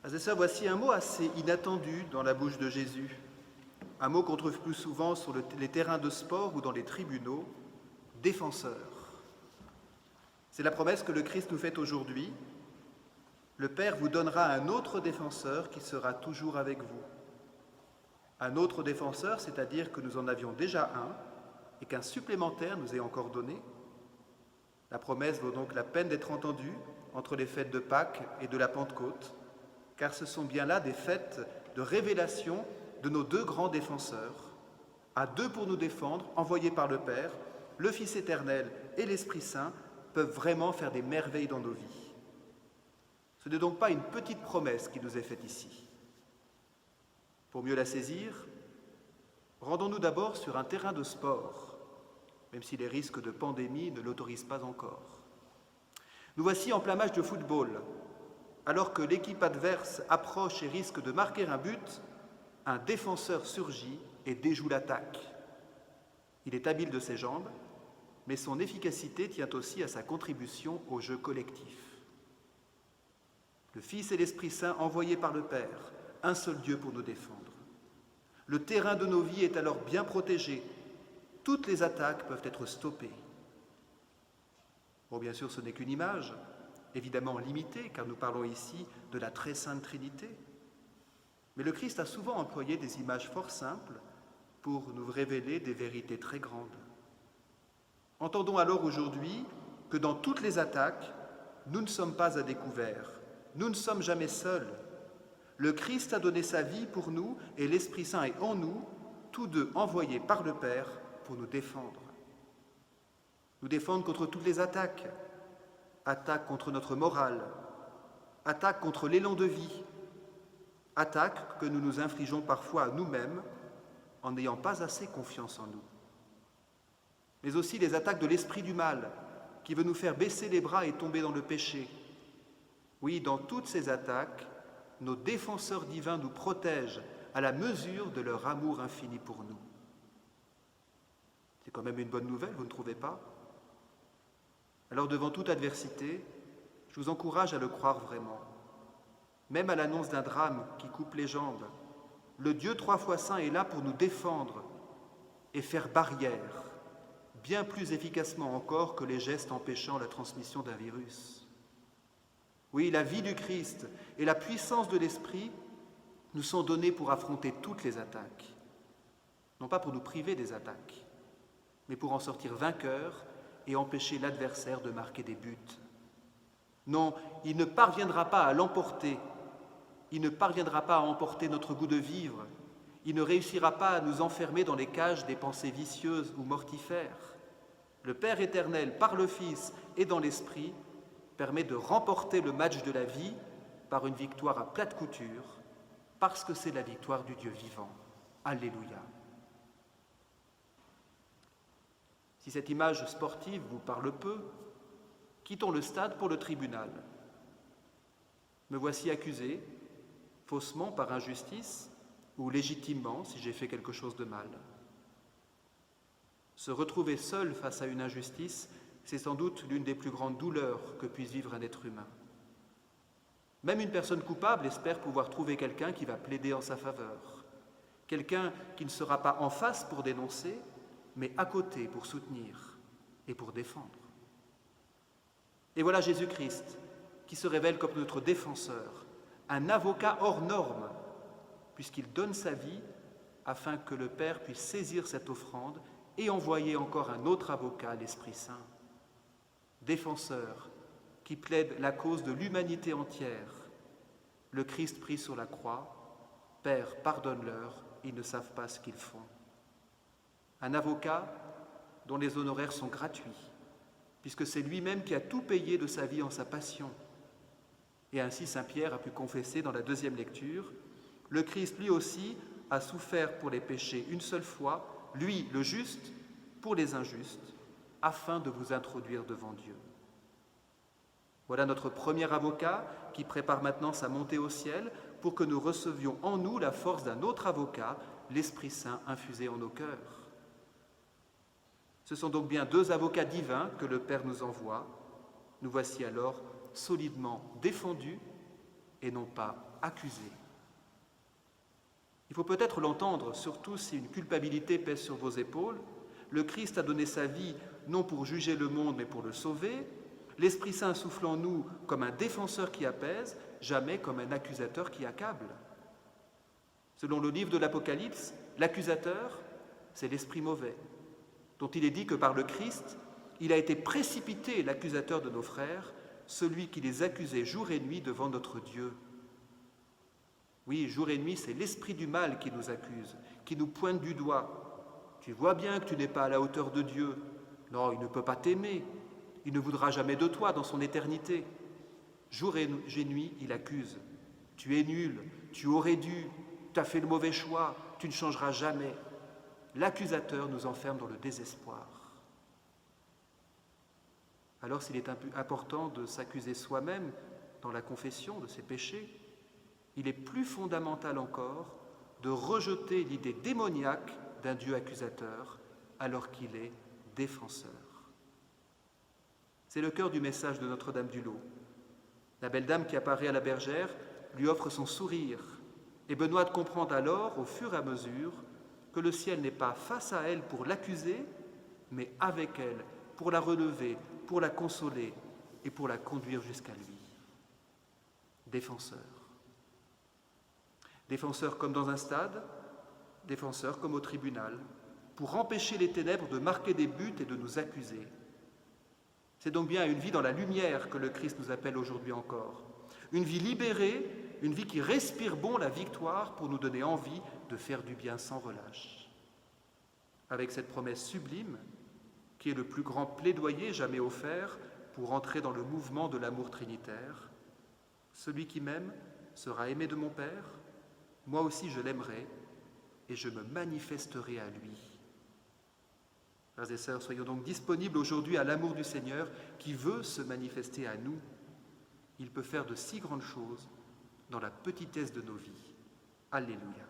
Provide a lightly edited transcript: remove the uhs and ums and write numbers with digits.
Frères et sœurs, voici un mot assez inattendu dans la bouche de Jésus, un mot qu'on trouve plus souvent sur les terrains de sport ou dans les tribunaux, défenseur. C'est la promesse que le Christ nous fait aujourd'hui. Le Père vous donnera un autre défenseur qui sera toujours avec vous. Un autre défenseur, c'est-à-dire que nous en avions déjà un et qu'un supplémentaire nous est encore donné. La promesse vaut donc la peine d'être entendue entre les fêtes de Pâques et de la Pentecôte, car ce sont bien là des fêtes de révélation de nos deux grands défenseurs, à deux pour nous défendre, envoyés par le Père, le Fils éternel et l'Esprit Saint peuvent vraiment faire des merveilles dans nos vies. Ce n'est donc pas une petite promesse qui nous est faite ici. Pour mieux la saisir, rendons-nous d'abord sur un terrain de sport, même si les risques de pandémie ne l'autorisent pas encore. Nous voici en plein match de football. Alors que l'équipe adverse approche et risque de marquer un but, un défenseur surgit et déjoue l'attaque. Il est habile de ses jambes, mais son efficacité tient aussi à sa contribution au jeu collectif. Le Fils et l'Esprit Saint envoyés par le Père, un seul Dieu pour nous défendre. Le terrain de nos vies est alors bien protégé. Toutes les attaques peuvent être stoppées. Bon, bien sûr, ce n'est qu'une image, évidemment limitée, car nous parlons ici de la très sainte Trinité. Mais le Christ a souvent employé des images fort simples pour nous révéler des vérités très grandes. Entendons alors aujourd'hui que dans toutes les attaques, nous ne sommes pas à découvert, nous ne sommes jamais seuls. Le Christ a donné sa vie pour nous et l'Esprit Saint est en nous, tous deux envoyés par le Père pour nous défendre. Nous défendre contre toutes les attaques. Attaque contre notre morale, attaque contre l'élan de vie, attaque que nous nous infligeons parfois à nous-mêmes en n'ayant pas assez confiance en nous. Mais aussi les attaques de l'esprit du mal qui veut nous faire baisser les bras et tomber dans le péché. Oui, dans toutes ces attaques, nos défenseurs divins nous protègent à la mesure de leur amour infini pour nous. C'est quand même une bonne nouvelle, vous ne trouvez pas ? Alors devant toute adversité, je vous encourage à le croire vraiment. Même à l'annonce d'un drame qui coupe les jambes, le Dieu 3 fois saint est là pour nous défendre et faire barrière, bien plus efficacement encore que les gestes empêchant la transmission d'un virus. Oui, la vie du Christ et la puissance de l'Esprit nous sont donnés pour affronter toutes les attaques. Non pas pour nous priver des attaques, mais pour en sortir vainqueurs et empêcher l'adversaire de marquer des buts. Non, il ne parviendra pas à l'emporter. Il ne parviendra pas à emporter notre goût de vivre. Il ne réussira pas à nous enfermer dans les cages des pensées vicieuses ou mortifères. Le Père éternel, par le Fils et dans l'Esprit, permet de remporter le match de la vie par une victoire à plate couture, parce que c'est la victoire du Dieu vivant. Alléluia. Si cette image sportive vous parle peu, quittons le stade pour le tribunal. Me voici accusé, faussement par injustice, ou légitimement si j'ai fait quelque chose de mal. Se retrouver seul face à une injustice, c'est sans doute l'une des plus grandes douleurs que puisse vivre un être humain. Même une personne coupable espère pouvoir trouver quelqu'un qui va plaider en sa faveur, quelqu'un qui ne sera pas en face pour dénoncer, mais à côté pour soutenir et pour défendre. Et voilà Jésus-Christ qui se révèle comme notre défenseur, un avocat hors norme, puisqu'il donne sa vie afin que le Père puisse saisir cette offrande et envoyer encore un autre avocat, l'Esprit Saint. Défenseur qui plaide la cause de l'humanité entière. Le Christ pris sur la croix, Père, pardonne-leur, ils ne savent pas ce qu'ils font. Un avocat dont les honoraires sont gratuits, puisque c'est lui-même qui a tout payé de sa vie en sa passion. Et ainsi Saint Pierre a pu confesser dans la deuxième lecture, le Christ lui aussi a souffert pour les péchés une seule fois, lui le juste pour les injustes, afin de vous introduire devant Dieu. Voilà notre premier avocat qui prépare maintenant sa montée au ciel pour que nous recevions en nous la force d'un autre avocat, l'Esprit Saint infusé en nos cœurs. Ce sont donc bien deux avocats divins que le Père nous envoie. Nous voici alors solidement défendus et non pas accuser. Il faut peut-être l'entendre, surtout si une culpabilité pèse sur vos épaules. Le Christ a donné sa vie non pour juger le monde, mais pour le sauver. L'Esprit Saint souffle en nous comme un défenseur qui apaise, jamais comme un accusateur qui accable. Selon le livre de l'Apocalypse, l'accusateur, c'est l'esprit mauvais, dont il est dit que par le Christ, il a été précipité, l'accusateur de nos frères, celui qui les accusait jour et nuit devant notre Dieu. Oui, jour et nuit, c'est l'esprit du mal qui nous accuse, qui nous pointe du doigt. Tu vois bien que tu n'es pas à la hauteur de Dieu. Non, il ne peut pas t'aimer. Il ne voudra jamais de toi dans son éternité. Jour et nuit, il accuse. Tu es nul, tu aurais dû, tu as fait le mauvais choix, tu ne changeras jamais. L'accusateur nous enferme dans le désespoir. Alors s'il est important de s'accuser soi-même dans la confession de ses péchés, il est plus fondamental encore de rejeter l'idée démoniaque d'un Dieu accusateur alors qu'il est défenseur. C'est le cœur du message de Notre-Dame du Lot. La belle dame qui apparaît à la bergère lui offre son sourire et Benoît comprend alors, au fur et à mesure, que le ciel n'est pas face à elle pour l'accuser, mais avec elle, pour la relever, pour la consoler et pour la conduire jusqu'à lui. Défenseur. Défenseur comme dans un stade, défenseur comme au tribunal, pour empêcher les ténèbres de marquer des buts et de nous accuser. C'est donc bien à une vie dans la lumière que le Christ nous appelle aujourd'hui encore. Une vie libérée, une vie qui respire bon la victoire pour nous donner envie de faire du bien sans relâche. Avec cette promesse sublime, qui est le plus grand plaidoyer jamais offert pour entrer dans le mouvement de l'amour trinitaire, celui qui m'aime sera aimé de mon Père, moi aussi je l'aimerai et je me manifesterai à lui. Frères et sœurs, soyons donc disponibles aujourd'hui à l'amour du Seigneur qui veut se manifester à nous. Il peut faire de si grandes choses dans la petitesse de nos vies. Alléluia.